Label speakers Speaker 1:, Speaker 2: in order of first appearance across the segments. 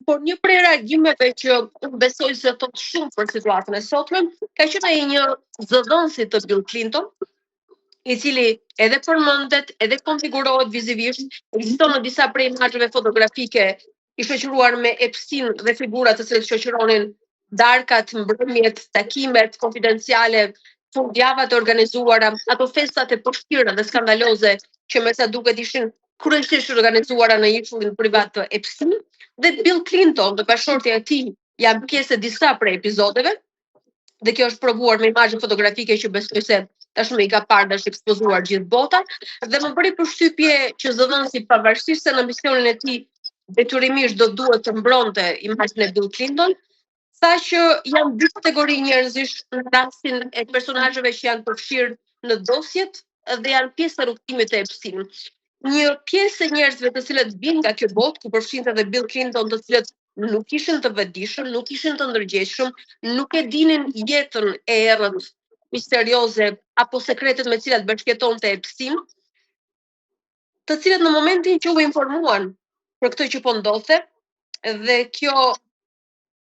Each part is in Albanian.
Speaker 1: por një prej reagimeve që unë besoj se thot shumë për situatën e sotme, ka qenë ai një zëdhënësi të Bill Clinton, i cili edhe përmendet, edhe konfigurohet vizivisht, ekziston në disa prej imazheve fotografike i shoqëruar me Epstein dhe figura të cilët shoqëronin darkat, mbrëmjet, takimet konfidenciale, fundjavët e organizuara, ato festat e përshtyra dhe skandaloze që me sa duket ishin kryesisht organizuara në jetën privat të Epstein, dhe Bill Clinton dhe bashkëshortja e tij janë pjesë e disa prej episodeve, dhe kjo është provuar me imazhe fotografike që besoj se tashmë i ka parë dhe është ekspozuar gjithë bota, dhe më bëri përshtypje që zëdhënësi pavarësisht se në misionin e tij detyrimisht do duhet të mbronte imazhin e Bill Clinton, tha që janë dy kategori njerëzish në rastin e personazheve që janë përfshirë në dosjet dhe janë pjesë e rrugtimit të Epstein. Një pjesë e njerëzve të cilët vijnë nga kjo botë, ku përfshinte edhe Bill Clinton, të cilët nuk ishin të vetëdijshëm, nuk ishin të ndërgjegjshëm, nuk e dinin jetën e errët misterioze apo sekretet me cilat bashkëtonte Epstein, të cilët në momentin që u informuan për këtë që po ndodhte, dhe kjo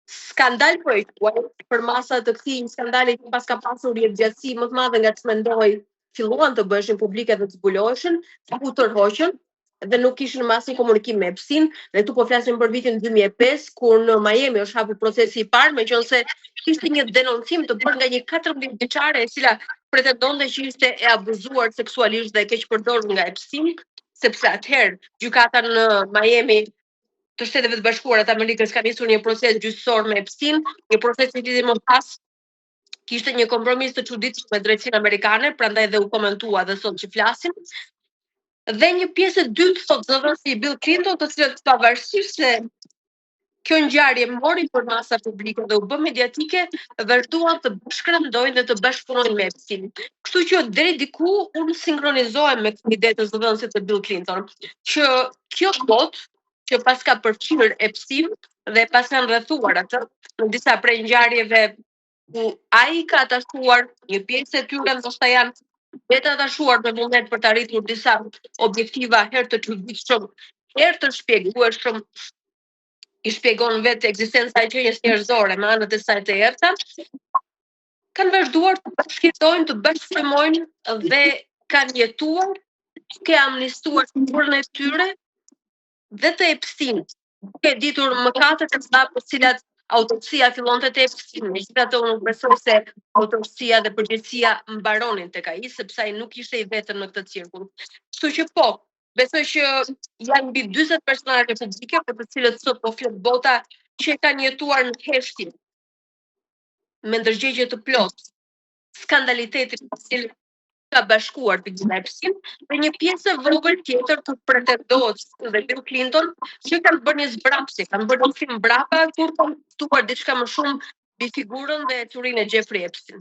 Speaker 1: skandal për masa të këtij skandali që pas ka pasur jetëgjatësi më të madhe nga ç'mendoi, filluan të bëheshin publike dhe të zbuloheshin, u tërhoqën dhe nuk kishin më asnjë komunikim me Epstein, dhe këtu po flasim për vitin 2005, kur në Miami është hapur procesi i parë, meqense kishte një denoncim të bërë nga një 14 vjeçare e cila pretendonte që ishte e abuzuar seksualisht dhe keq përdorur nga Epstein, sepse atëherë gjykata në Miami të Shteteve të Bashkuara të Amerikës ka nisur një proces gjyqësor me Epstein, një proces i cili më pas kishte një kompromis të çuditshëm me drejtsinë amerikane, prandaj dhe u komentua dhe sot që flasim. Dhe një pjesë e dytë thot zëdhënësi i Bill Clinton, të cilët pavarësisht se kjo ngjarje mori për masa publike dhe u bë mediatike, vazhduan të bashkëndojnë dhe të bashkëpunojnë me Epstein. Kështu që deri diku unë sinkronizohem me këtë ide të zëdhënësit të Bill Clinton, që kjo botë që pas ka përfshirë Epstein dhe pas kanë rrethuar atë në disa prej ngjarjeve ku ai ka atakuar, një pjesë e tyre ndoshta janë vetë atashuar në vullnet për të arritur disa objektiva herë të çuditshëm, herë të shpjegueshëm, i shpjegon vetë ekzistenca e gjëjes njerëzore me anët e saj të errta, kanë vazhduar të bashkëjetojnë, të bashkëpunojnë dhe kanë jetuar duke amnistuar figurën e tyre dhe të Epstein, duke ditur mëkatet e mëdha për cilat autopsia fillonte te Epstein, megjithatë unë besoj se autopsia dhe përgjegjësia mbaronin tek ai, sepse ai nuk ishte i vetëm në këtë cirkull. Kështu që po, besoj që janë mbi 40 personazhe publike për të cilët sot po flet bota që kanë jetuar në heshtje me ndërgjegje të plotë skandalitetin i cili ka bashkuar të gjitha Epstein, dhe një pjesë e vogël tjetër të pretendohet dhe Bill Clinton që kanë bërë një zbrapsi, kanë bërë një film mbrapa kur kanë tuar diçka më shumë mbi figurën dhe çurinë e Jeffrey Epstein.